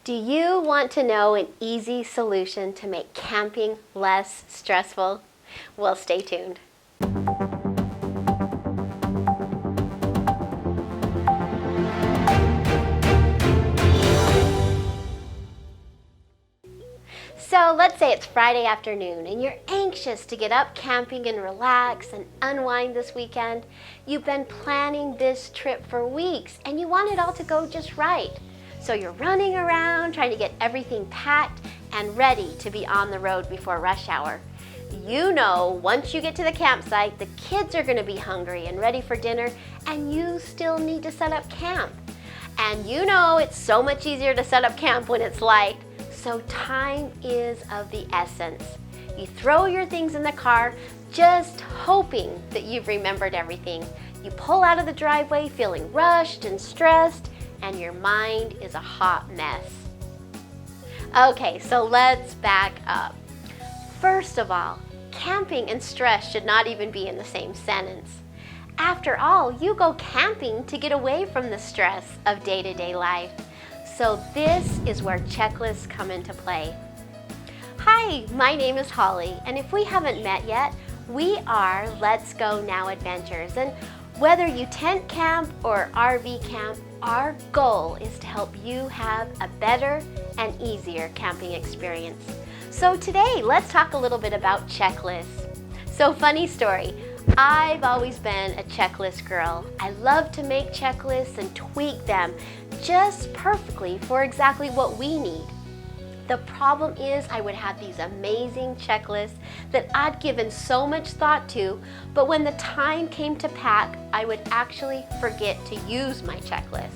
Do you want to know an easy solution to make camping less stressful? Well, stay tuned. So let's say it's Friday afternoon and you're anxious to get up camping and relax and unwind this weekend. You've been planning this trip for weeks and you want it all to go just right. So you're running around trying to get everything packed and ready to be on the road before rush hour. You know, once you get to the campsite, the kids are going to be hungry and ready for dinner, and you still need to set up camp. And you know it's so much easier to set up camp when it's light, so time is of the essence. You throw your things in the car, just hoping that you've remembered everything. You pull out of the driveway feeling rushed and stressed, and your mind is a hot mess. Okay, so let's back up. First of all, camping and stress should not even be in the same sentence. After all, you go camping to get away from the stress of day-to-day life. So this is where checklists come into play. Hi, my name is Holly, and if we haven't met yet, we are Let's Go Now Adventures. And whether you tent camp or RV camp, our goal is to help you have a better and easier camping experience. So today, let's talk a little bit about checklists. So funny story, I've always been a checklist girl. I love to make checklists and tweak them just perfectly for exactly what we need. The problem is I would have these amazing checklists that I'd given so much thought to, but when the time came to pack, I would actually forget to use my checklist.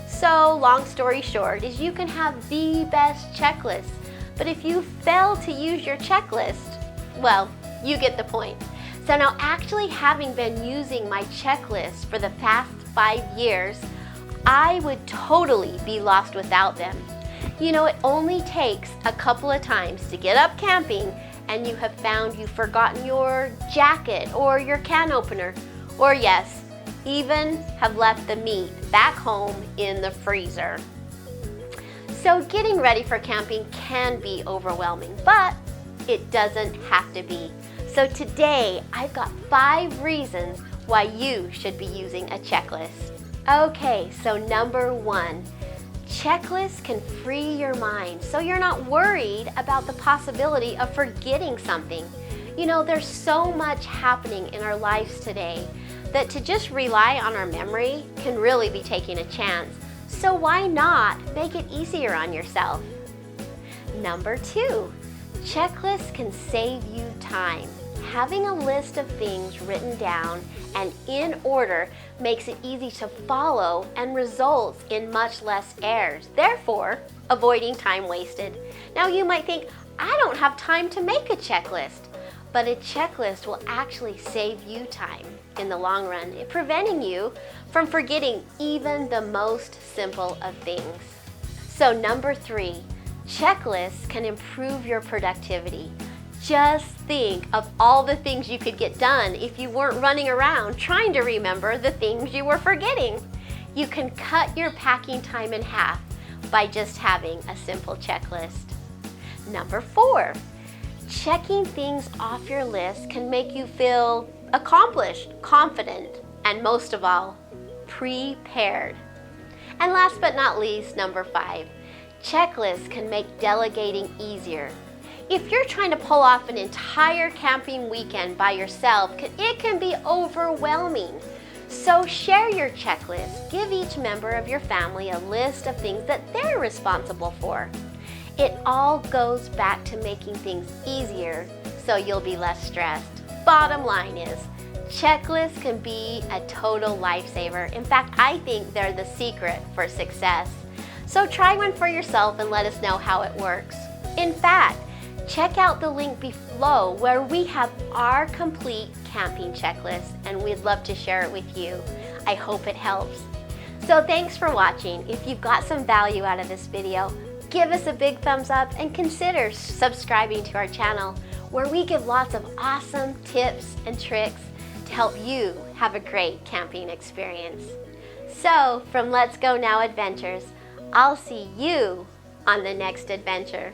So long story short is you can have the best checklist, but if you fail to use your checklist, well, you get the point. So now actually having been using my checklist for the past 5 years, I would totally be lost without them. You know, it only takes a couple of times to get up camping and you have found you've forgotten your jacket or your can opener, or yes, even have left the meat back home in the freezer. So getting ready for camping can be overwhelming, but it doesn't have to be. So today, I've got 5 reasons why you should be using a checklist. Okay, so number 1, checklists can free your mind so you're not worried about the possibility of forgetting something. You know, there's so much happening in our lives today that to just rely on our memory can really be taking a chance. So why not make it easier on yourself? Number 2, checklists can save you time. Having a list of things written down and in order makes it easy to follow and results in much less errors, therefore avoiding time wasted. Now you might think, I don't have time to make a checklist, but a checklist will actually save you time in the long run, preventing you from forgetting even the most simple of things. So number 3, checklists can improve your productivity. Just think of all the things you could get done if you weren't running around trying to remember the things you were forgetting. You can cut your packing time in half by just having a simple checklist. Number 4, checking things off your list can make you feel accomplished, confident, and most of all, prepared. And last but not least, number 5, checklists can make delegating easier. If you're trying to pull off an entire camping weekend by yourself, it can be overwhelming. So share your checklist. Give each member of your family a list of things that they're responsible for. It all goes back to making things easier so you'll be less stressed. Bottom line is, checklists can be a total lifesaver. In fact, I think they're the secret for success. So try one for yourself and let us know how it works. In fact, check out the link below where we have our complete camping checklist and we'd love to share it with you. I hope it helps. So thanks for watching. If you've got some value out of this video, give us a big thumbs up and consider subscribing to our channel where we give lots of awesome tips and tricks to help you have a great camping experience. So from Let's Go Now Adventures, I'll see you on the next adventure.